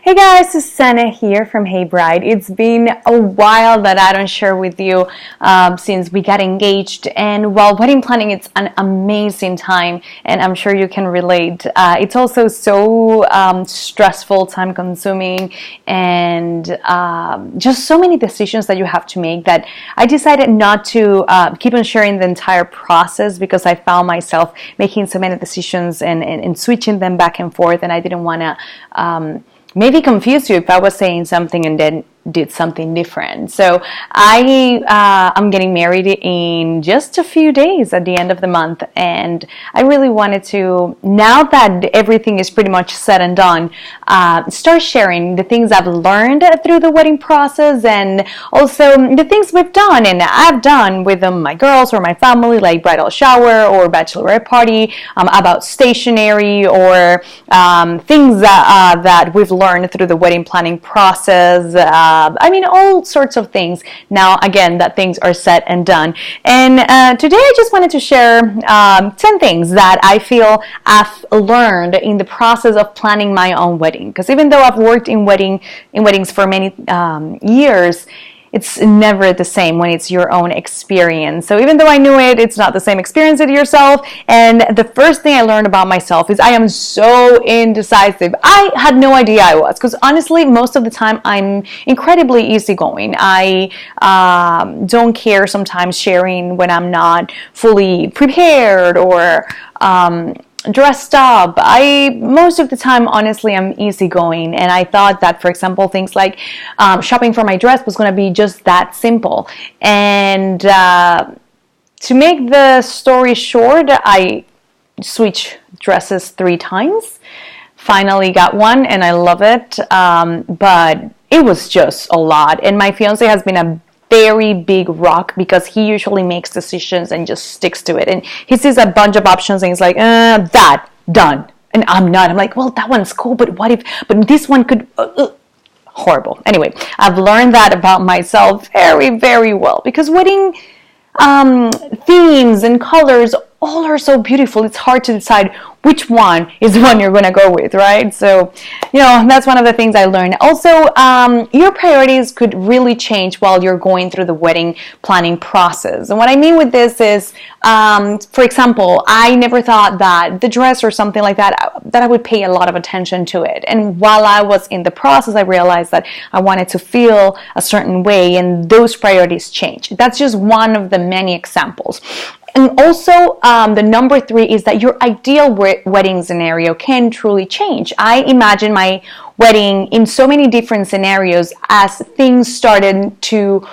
Hey guys, Susanna here from Hey Bride. It's been a while that I don't share with you since we got engaged, and while wedding planning, it's an amazing time, and I'm sure you can relate. It's also so stressful, time consuming, and just so many decisions that you have to make that I decided not to keep on sharing the entire process because I found myself making so many decisions and switching them back and forth, and I didn't want to maybe confuse you if I was saying something and then did something different. So I'm getting married in just a few days at the end of the month, and I really wanted to, now that everything is pretty much said and done, start sharing the things I've learned through the wedding process, and also the things we've done and I've done with my girls or my family, like bridal shower or bachelorette party, about stationery or things that we've learned through the wedding planning process. All sorts of things. Now, again, that things are said and done. And today I just wanted to share 10 things that I feel I've learned in the process of planning my own wedding. Because even though I've worked in weddings for many years, it's never the same when it's your own experience. So even though I knew it, it's not the same experience as yourself. And the first thing I learned about myself is I am so indecisive. I had no idea I was, because honestly, most of the time I'm incredibly easygoing. I don't care sometimes sharing when I'm not fully prepared or dressed up. Most of the time, honestly, I'm easygoing, and I thought that, for example, things like shopping for my dress was going to be just that simple. And to make the story short, I switched dresses 3 times. Finally got one, and I love it. But it was just a lot, and my fiance has been a very big rock because he usually makes decisions and just sticks to it, and he sees a bunch of options and he's like, that done, and I'm like, well, that one's cool, but what if, but this one could horrible. Anyway, I've learned that about myself very, very well, because wedding themes and colors all are so beautiful. It's hard to decide which one is the one you're going to go with, right? So, that's one of the things I learned. Also, your priorities could really change while you're going through the wedding planning process. And what I mean with this is, for example, I never thought that the dress or something like that I would pay a lot of attention to it. And while I was in the process, I realized that I wanted to feel a certain way, and those priorities change. That's just one of the many examples. And also, the number 3 is that your ideal wedding scenario can truly change. I imagine my wedding in so many different scenarios as things started to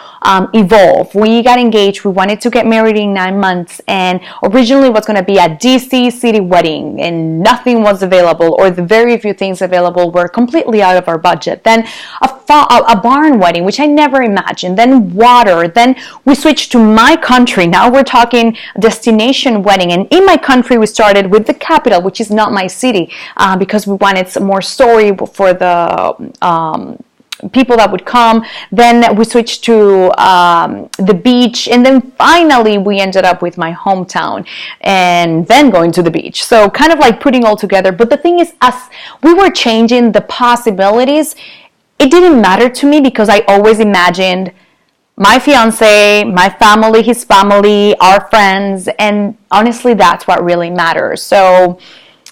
evolve. We got engaged. We wanted to get married in 9 months, and originally it was going to be a DC city wedding, and nothing was available, or the very few things available were completely out of our budget. Then a barn wedding, which I never imagined. Then water. Then we switched to my country. Now we're talking destination wedding, and in my country we started with the capital, which is not my city, because we wanted some more story for the people that would come. Then we switched to the beach, and then finally we ended up with my hometown and then going to the beach. So kind of like putting all together. But the thing is, as we were changing the possibilities, it didn't matter to me because I always imagined my fiance, my family, his family, our friends, and honestly, that's what really matters. So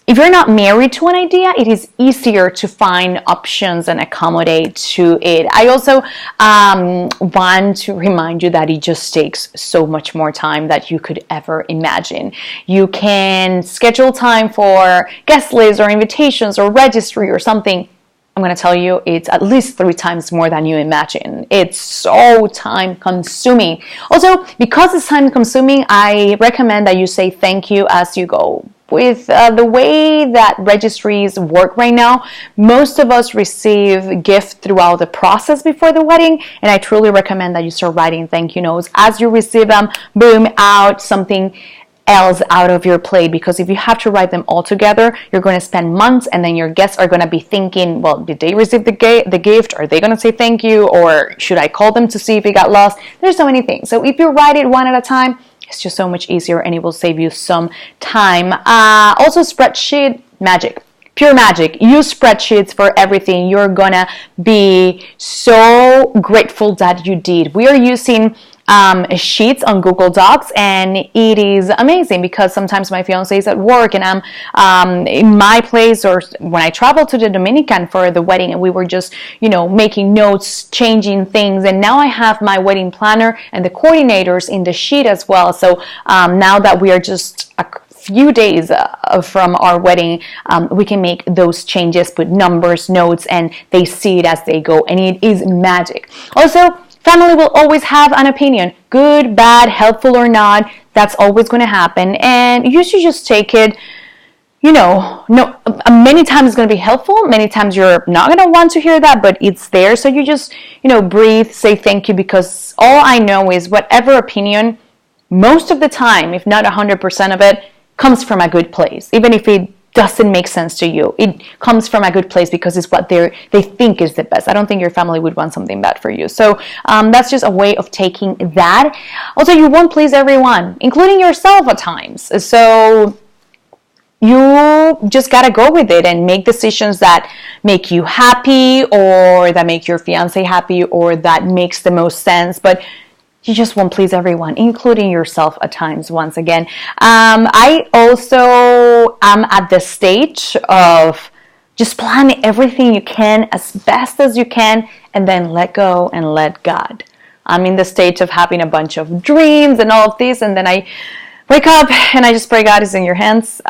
if you're not married to an idea, it is easier to find options and accommodate to it. I also want to remind you that it just takes so much more time than you could ever imagine. You can schedule time for guest lists or invitations or registry or something. I'm going to tell you, it's at least 3 times more than you imagine. It's so time consuming. Also, because it's time consuming, I recommend that you say thank you as you go. With the way that registries work right now, most of us receive gifts throughout the process before the wedding, and I truly recommend that you start writing thank you notes as you receive them. Boom, out something else out of your plate, because if you have to write them all together, you're going to spend months, and then your guests are going to be thinking, well, did they receive the gift? Are they going to say thank you? Or should I call them to see if it got lost? There's so many things. So if you write it one at a time, it's just so much easier, and it will save you some time. Also, spreadsheet magic. pure magic. Use spreadsheets for everything. You're gonna be so grateful that you did. We are using sheets on Google Docs, and it is amazing because sometimes my fiance is at work and I'm in my place, or when I traveled to the Dominican for the wedding, and we were just, making notes, changing things, and now I have my wedding planner and the coordinators in the sheet as well. So now that we are just a few days from our wedding, we can make those changes, put numbers, notes, and they see it as they go, and it is magic. Also, family will always have an opinion, good, bad, helpful or not. That's always going to happen, and you should just take it. Many times it's going to be helpful. Many times you're not going to want to hear that, but it's there. So you just, breathe, say thank you, because all I know is whatever opinion, most of the time, if not 100% of it, comes from a good place. Even if it doesn't make sense to you, it comes from a good place because it's what they think is the best. I don't think your family would want something bad for you. So that's just a way of taking that. Also, you won't please everyone, including yourself at times. So you just gotta go with it and make decisions that make you happy, or that make your fiance happy, or that makes the most sense. But you just won't please everyone, including yourself at times, once again. I also am at the stage of just plan everything you can as best as you can, and then let go and let God. I'm in the stage of having a bunch of dreams and all of this, and then I wake up and I just pray, God is in your hands.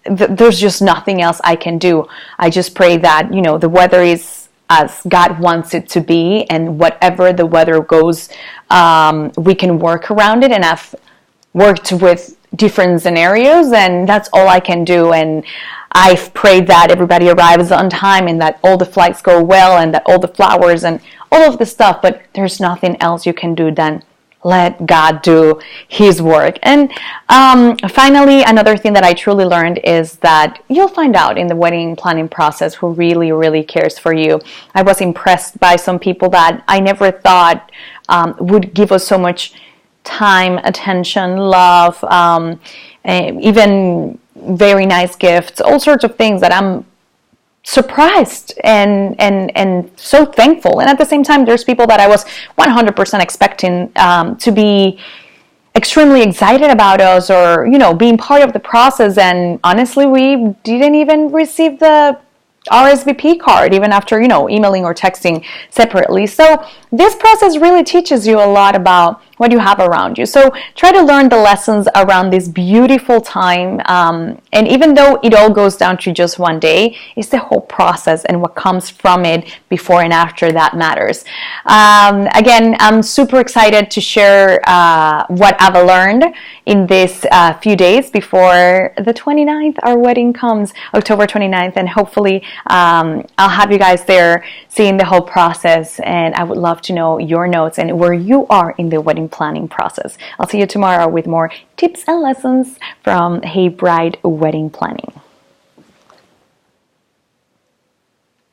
There's just nothing else I can do. I just pray that, the weather is as God wants it to be, and whatever the weather goes, we can work around it. And I've worked with different scenarios, and that's all I can do. And I've prayed that everybody arrives on time, and that all the flights go well, and that all the flowers and all of the stuff, but there's nothing else you can do than let God do His work. And finally, another thing that I truly learned is that you'll find out in the wedding planning process who really, really cares for you. I was impressed by some people that I never thought would give us so much time, attention, love, even very nice gifts, all sorts of things that I'm surprised and so thankful. And at the same time, there's people that I was 100% expecting to be extremely excited about us, or being part of the process, and honestly we didn't even receive the RSVP card even after emailing or texting separately. So this process really teaches you a lot about what you have around you. So try to learn the lessons around this beautiful time, and even though it all goes down to just one day, it's the whole process and what comes from it before and after that matters. Again, I'm super excited to share what I've learned in this few days before the 29th. Our wedding comes October 29th, and hopefully I'll have you guys there seeing the whole process, and I would love to know your notes and where you are in the wedding planning process. I'll see you tomorrow with more tips and lessons from Hey Bride Wedding Planning.